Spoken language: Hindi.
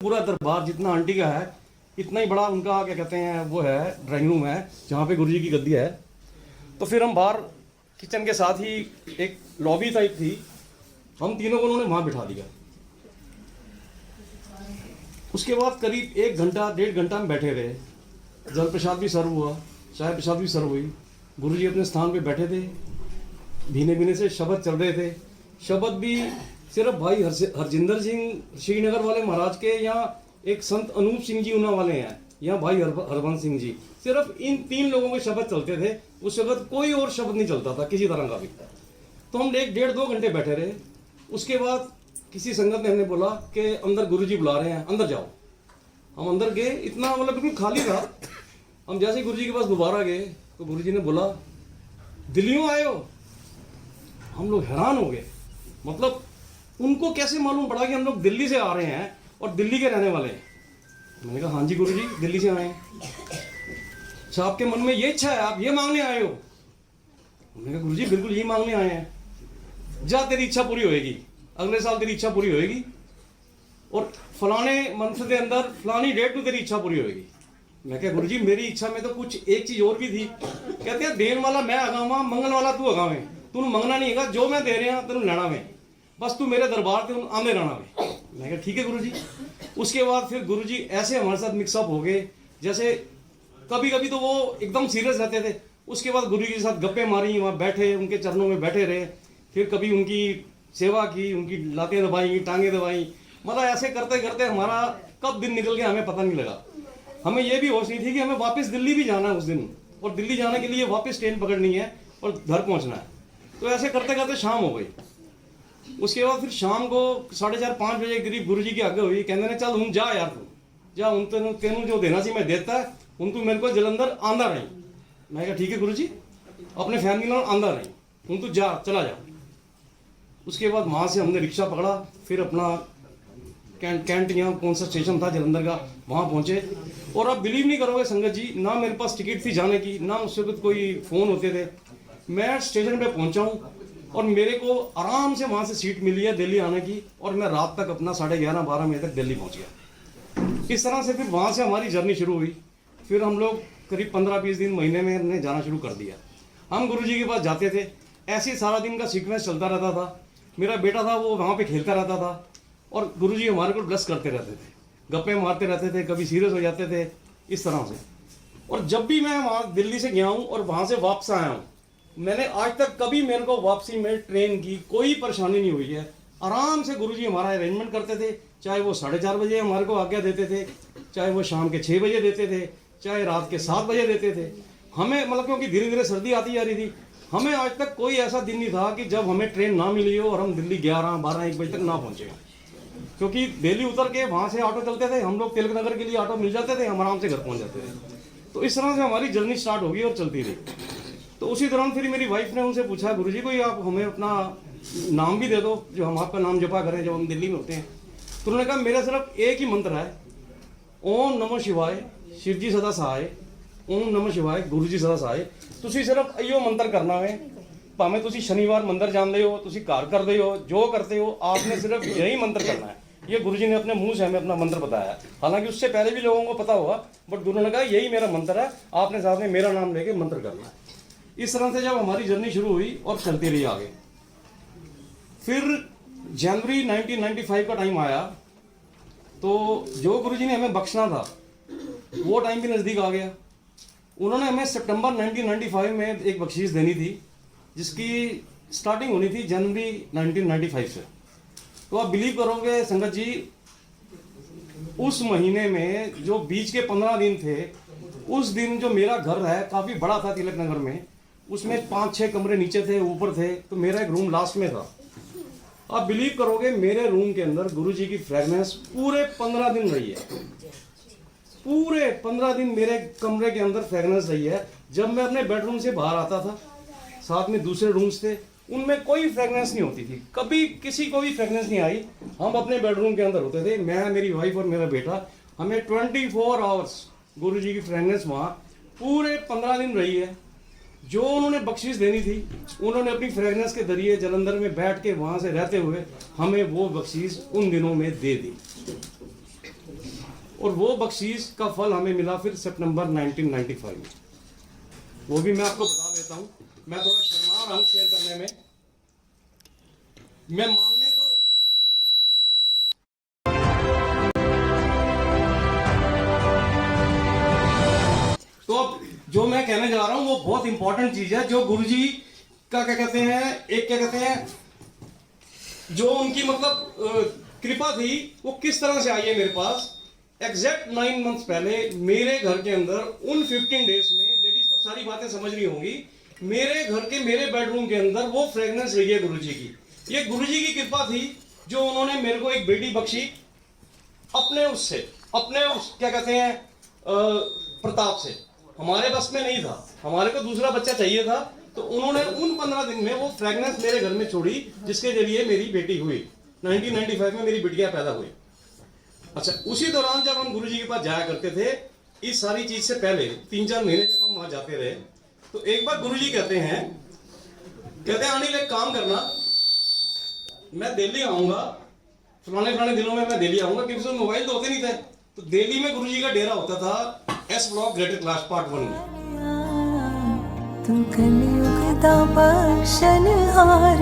पूरा दरबार जितना आंटी का है इतना ही बड़ा उनका क्या कहते हैं वो है ड्राइंग रूम है जहाँ पे गुरुजी की गद्दी है। तो फिर हम बाहर किचन के साथ ही एक लॉबी टाइप थी, हम तीनों को उन्होंने वहाँ बिठा दिया। उसके बाद करीब 1 घंटा 1.5 घंटा हम बैठे रहे, जल प्रसाद भी सर्व हुआ, चाय प्रसाद भी सर्व हुई। गुरुजी अपने स्थान पे बैठे थे, भीने भीने से शब्द चल रहे थे। शब्द भी सिर्फ भाई हरजिंदर सिंह श्रीनगर वाले महाराज के या एक संत अनूप सिंह जी ऊना वाले हैं या भाई हरबंस सिंह जी, सिर्फ इन 3 लोगों के शब्द चलते थे। उस शब्द कोई और शब्द नहीं चलता था किसी तरह का भी। तो हम 1.5-2 घंटे बैठे रहे। उसके बाद किसी संगत ने हमें बोला कि अंदर गुरुजी बुला रहे हैं, अंदर जाओ। हम अंदर गए, इतना मतलब बिल्कुल खाली था। हम जैसे ही गुरुजी के पास दोबारा गए तो गुरुजी ने बोला दिल्लियों आए हो। हम लोग हैरान हो गए, मतलब उनको कैसे मालूम पड़ा कि हम लोग दिल्ली से आ रहे हैं और दिल्ली के रहने वाले हैं। मैंने कहा हाँ जी गुरुजी दिल्ली से आए हैं। अच्छा आपके मन में ये इच्छा है, आप ये मांगने आए हो? मैंने कहा गुरुजी बिल्कुल ये मांगने आए हैं। जा तेरी इच्छा पूरी होएगी, अगले साल तेरी इच्छा पूरी होएगी और फलाने मंथ के अंदर फलानी डेट में तेरी इच्छा पूरी होएगी। मैं कहा गुरुजी मेरी इच्छा में तो कुछ एक चीज और भी थी। कहते हैं देन वाला मैं अगावा, मंगल वाला तू अगावे। तू मंगना नहीं है, जो मैं दे रहा तेन लेना में, बस तू मेरे दरबार से आंदे रहना में। मैं कहा ठीक है गुरुजी। उसके बाद फिर गुरुजी ऐसे हमारे साथ मिक्सअप हो गए, जैसे कभी कभी तो वो एकदम सीरियस रहते थे। उसके बाद गुरुजी के साथ गप्पे मारी, वहाँ बैठे उनके चरणों में बैठे रहे, फिर कभी उनकी सेवा की, उनकी लातें दबाई, टांगे दबाई। मतलब ऐसे करते करते हमारा कब दिन निकल गया हमें पता नहीं लगा। हमें यह भी होश नहीं थी कि हमें वापस दिल्ली भी जाना है उस दिन, और दिल्ली जाने के लिए वापस ट्रेन पकड़नी है और घर पहुंचना है। तो ऐसे करते करते शाम हो गई। उसके बाद फिर शाम को 4:30-5 बजे करीब गुरुजी के आगे हुई, कहते ने चल हूँ जा यार, तू जा, उन तेनू जो देना सी मैं देता है, उन तू मेरे को जलंधर आंदा रही। मैं कहा ठीक है गुरुजी, अपने फैमिली में आंदा रही, हूँ तू जा, चला जा। उसके बाद वहाँ से हमने रिक्शा पकड़ा, फिर अपना कैंट यहाँ कौन सा स्टेशन था जलंधर का, वहाँ पहुँचे। और आप बिलीव नहीं करोगे संगत जी, ना मेरे पास टिकट थी जाने की, ना उस वक्त कोई फ़ोन होते थे। मैं स्टेशन पे पहुँचा हूँ और मेरे को आराम से वहाँ से सीट मिली है दिल्ली आने की, और मैं रात तक अपना 11:30-12 बजे तक दिल्ली पहुँच गया। इस तरह से फिर वहाँ से हमारी जर्नी शुरू हुई। फिर हम लोग करीब 15-20 दिन महीने में हमने जाना शुरू कर दिया। हम गुरुजी के पास जाते थे, ऐसे ही सारा दिन का सीक्वेंस चलता रहता था। मेरा बेटा था वो वहाँ पे खेलता रहता था और गुरुजी हमारे को ब्लेस करते रहते थे, गप्पे मारते रहते थे, कभी सीरियस हो जाते थे इस तरह से। और जब भी मैं वहाँ दिल्ली से गया हूँ और वहाँ से वापस आया हूँ, मैंने आज तक कभी मेरे को वापसी में ट्रेन की कोई परेशानी नहीं हुई है। आराम से गुरुजी हमारा अरेंजमेंट करते थे, चाहे वो 4:30 बजे हमारे को आज्ञा देते थे, चाहे वो शाम के 6 बजे देते थे, चाहे रात के 7 बजे देते थे। हमें मतलब क्योंकि धीरे धीरे सर्दी आती जा रही थी, हमें आज तक कोई ऐसा दिन नहीं था कि जब हमें ट्रेन ना मिली हो और हम दिल्ली 11-12-1 बजे तक ना पहुँचे। क्योंकि दिल्ली उतर के वहाँ से ऑटो चलते थे, हम लोग तिलक नगर के लिए ऑटो मिल जाते थे, हम आराम से घर पहुँच जाते थे। तो इस तरह से हमारी जर्नी स्टार्ट होगी और चलती रही। तो उसी दौरान फिर मेरी वाइफ ने उनसे पूछा गुरुजी कोई आप हमें अपना नाम भी दे दो जो हम आपका नाम जपा करें जब हम दिल्ली में होते हैं। तो उन्होंने कहा मेरा सिर्फ एक ही मंत्र है, ओम नमः शिवाय शिव जी सदा सहाय, ओम नमः शिवाय गुरु जी सदा सहाय। तुसी सिर्फ इो मंत्र करना है, भावें तुसी शनिवार मंदिर जाते हो, तुसी घर करते हो, जो करते हो, आपने सिर्फ यही मंत्र करना है। ये गुरुजी ने अपने मुंह से हमें अपना मंत्र बताया। हालांकि उससे पहले भी लोगों को पता होगा, बट गुरु ने कहा यही मेरा मंत्र है, आपने साथ में मेरा नाम लेके मंत्र करना है। इस तरह से जब हमारी जर्नी शुरू हुई और चलती रही आगे। फिर जनवरी 1995 का टाइम आया, तो जो गुरुजी ने हमें बख्शना था वो टाइम भी नज़दीक आ गया। उन्होंने हमें सितंबर 1995 में एक बख्शीश देनी थी, जिसकी स्टार्टिंग होनी थी जनवरी 1995 से। तो आप बिलीव करोगे संगत जी, उस महीने में जो बीच के 15 दिन थे, उस दिन जो मेरा घर है काफ़ी बड़ा था तिलक नगर में, उसमें 5-6 कमरे नीचे थे, ऊपर थे, तो मेरा एक रूम लास्ट में था। आप बिलीव करोगे मेरे रूम के अंदर गुरुजी की फ्रेगनेंस पूरे 15 दिन रही है। पूरे 15 दिन मेरे कमरे के अंदर फ्रेगनेंस रही है। जब मैं अपने बेडरूम से बाहर आता था, साथ में दूसरे रूम्स थे, उनमें कोई फ्रेगनेंस नहीं होती थी, कभी किसी को भी फ्रेगनेंस नहीं आई। हम अपने बेडरूम के अंदर होते थे, मैं, मेरी वाइफ और मेरा बेटा, हमें 24 आवर्स गुरुजी की फ्रेगनेंस वहाँ पूरे 15 दिन रही है। जो उन्होंने बख्शीश देनी थी, उन्होंने अपनी फ्रेगनेंस के जरिए जलंधर में बैठ के वहाँ से रहते हुए हमें वो बख्शीश उन दिनों में दे दी। और वो बख्शीश का फल हमें मिला फिर सितंबर 1995 में। वो भी मैं आपको बता देता हूँ, मैं थोड़ा शर्मा रहा हूँ शेयर करने में। मैं मांगने तो अब जो मैं कहने जा रहा हूँ वो बहुत इंपॉर्टेंट चीज है, जो गुरुजी का क्या कहते हैं, एक क्या कहते हैं, जो उनकी मतलब कृपा थी वो किस तरह से आई है मेरे पास। एग्जैक्ट 9 मंथ्स पहले मेरे घर के अंदर उन 15 डेज में, लेडीज तो सारी बातें समझ रही होंगी, मेरे घर के मेरे बेडरूम के अंदर वो फ्रेगनेंस रही है गुरुजी की। ये गुरुजी की कृपा थी जो उन्होंने मेरे को एक बेटी बख्शी अपने उससे, अपने उस क्या कहते हैं प्रताप से। हमारे बस में नहीं था, हमारे को दूसरा बच्चा चाहिए था, तो उन्होंने उन 15 दिन में वो फ्रेगनेंस मेरे घर में छोड़ी, जिसके जरिए मेरी बेटी हुई। 1995 में मेरी बिटिया पैदा हुई। अच्छा, उसी दौरान जब हम गुरुजी के पास जाया करते थे, इस सारी चीज से पहले 3-4 महीने जब हम वहां जाते रहे, तो एक बार गुरुजी कहते हैं अनिल एक काम करना, मैं दिल्ली आऊंगा, फलाने दिनों में मैं दिल्ली आऊंगा, क्योंकि उसमें मोबाइल तो होते नहीं थे। तो दिल्ली में गुरुजी का डेरा होता था S block greater class part 1 में। तू कलियुग दा बख्शनहार।